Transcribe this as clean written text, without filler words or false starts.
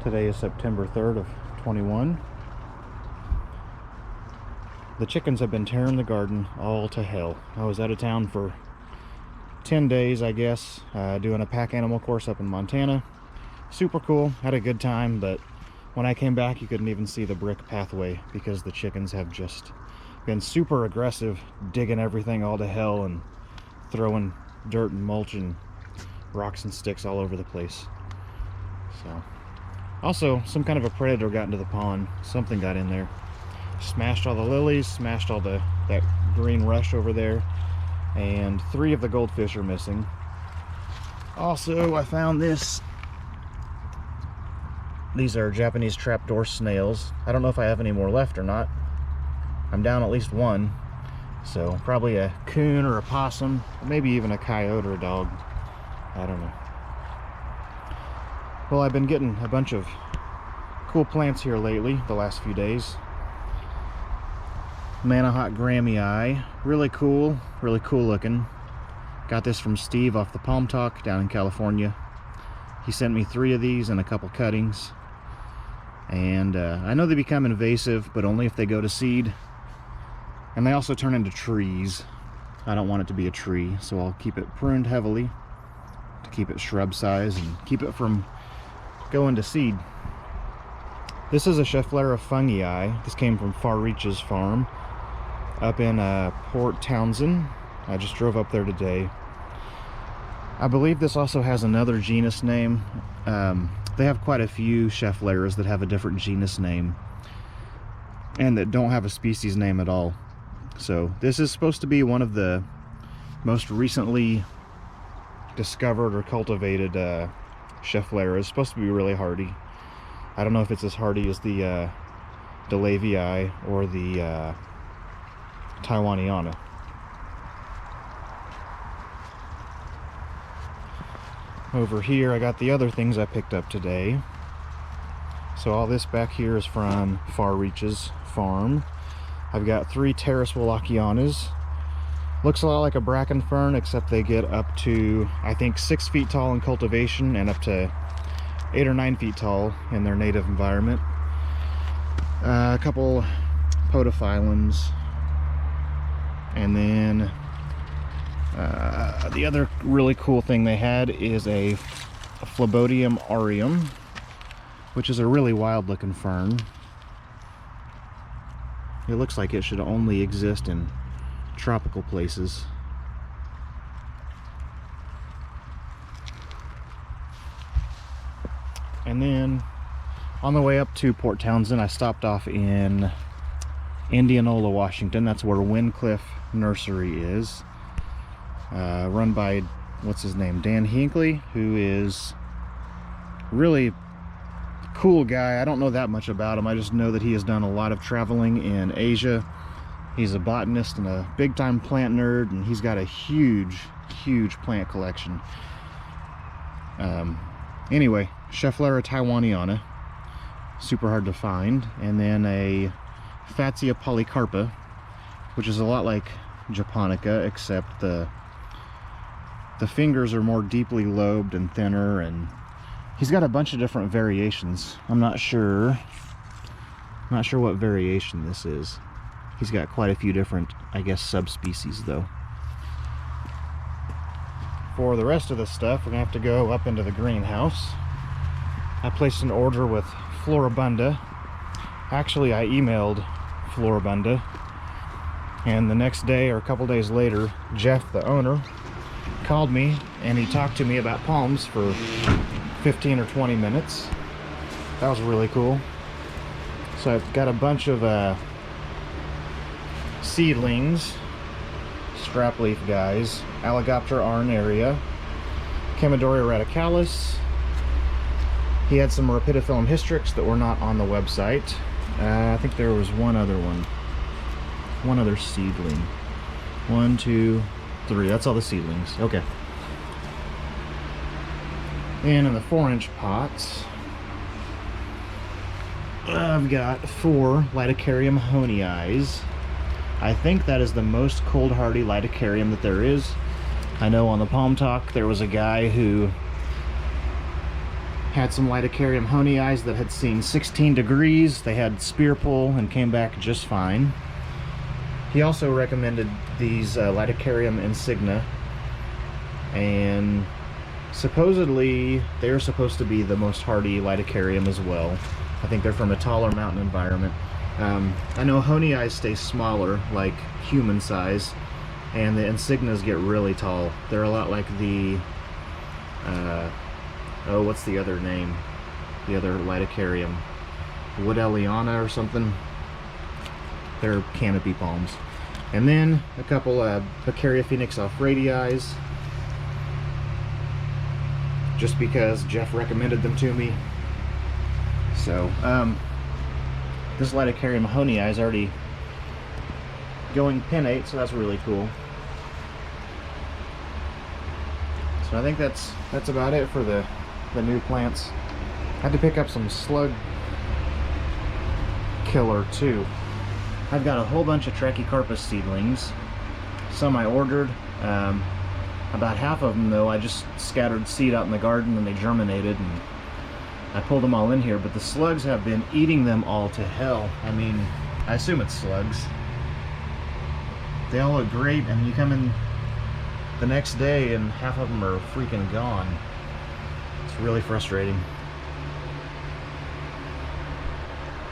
Today is September 3rd of 21. The chickens have been tearing the garden all to hell. I was out of town for 10 days, I guess, doing a pack animal course up in Montana. Super cool, had a good time, but when I came back you couldn't even see the brick pathway because the chickens have just been super aggressive, digging everything all to hell and throwing dirt and mulch and rocks and sticks all over the place. So also, some kind of a predator got into the pond. Something got in there. Smashed all the lilies, smashed all that green rush over there, and 3 of the goldfish are missing. Also, I found this. These are Japanese trapdoor snails. I don't know if I have any more left or not. I'm down at least 1. So, probably a coon or a possum, maybe even a coyote or a dog. I don't know. Well, I've been getting a bunch of cool plants here lately, the last few days. Manihot grahamii, really cool looking. Got this from Steve off the Palm Talk down in California. He sent me 3 of these and a couple cuttings. And I know they become invasive, but only if they go to seed. And they also turn into trees. I don't want it to be a tree, so I'll keep it pruned heavily to keep it shrub size and keep it from going to seed. This is a Schefflera fengii. This came from Far Reaches Farm up in Port Townsend. I just drove up there today. I believe this also has another genus name. They have quite a few Scheffleras that have a different genus name and that don't have a species name at all. So this is supposed to be one of the most recently discovered or cultivated Schefflera. Is supposed to be really hardy. I don't know if it's as hardy as the Delavii or the taiwaniana. Over here I got the other things I picked up today. So all this back here is from Far Reaches Farm. I've got 3 Pteris willichianas. Looks a lot like a bracken fern, except they get up to, I think, 6 feet tall in cultivation and up to 8 or 9 feet tall in their native environment. A couple Podophyllums. And then the other really cool thing they had is a Phlebodium aureum, which is a really wild looking fern. It looks like it should only exist in tropical places. And then on the way up to Port Townsend, I stopped off in Indianola, Washington. That's where Wincliff Nursery is, run by, what's his name, Dan Hinckley, who is really cool guy. I don't know that much about him. I just know that he has done a lot of traveling in Asia. He's a botanist and a big-time plant nerd, and he's got a huge plant collection. Anyway, Schefflera taiwaniana, super hard to find, and then a Fatsia polycarpa, which is a lot like japonica, except the fingers are more deeply lobed and thinner, and he's got a bunch of different variations. I'm not sure what variation this is. He's got quite a few different, I guess, subspecies though. For the rest of the stuff, we're gonna have to go up into the greenhouse. I placed an order with Floribunda. Actually, I emailed Floribunda, and the next day or a couple days later, Jeff, the owner, called me and he talked to me about palms for 15 or 20 minutes. That was really cool. So I've got a bunch of seedlings, strap leaf guys, Allagoptera arenaria, Chamaedorea radicalis. He had some Rhapidphyllum hystrix that were not on the website. I think there was one other seedling. 1, 2, 3. That's all the seedlings. Okay. And in the 4-inch pots, I've got 4 Lidocarium hoeni. I think that is the most cold hardy Lidocarium that there is. I know on the Palm Talk there was a guy who Had some Lidocarium hoenii that had seen 16 degrees. They had spear pull and came back just fine. He also recommended these Lidocarium insigne, and supposedly they're supposed to be the most hardy Lidocarium as well. I think they're from a taller mountain environment. I know hoenii stay smaller, like human size, and the insignes get really tall. They're a lot like the oh, what's the other name? The other Lidocarium, willichiana or something. They're canopy palms. And then a couple Beccariophoenix alfredii, just because Jeff recommended them to me. So this Lidocarium hoenii is already going pinnate, so that's really cool. So I think that's about it for the new plants. I had to pick up some Slug Killer too. I've got a whole bunch of Trachycarpus seedlings. Some I ordered. About half of them, though, I just scattered seed out in the garden and they germinated, and I pulled them all in here, but the slugs have been eating them all to hell. I mean, I assume it's slugs. They all look great, and you come in the next day and half of them are freaking gone. It's really frustrating.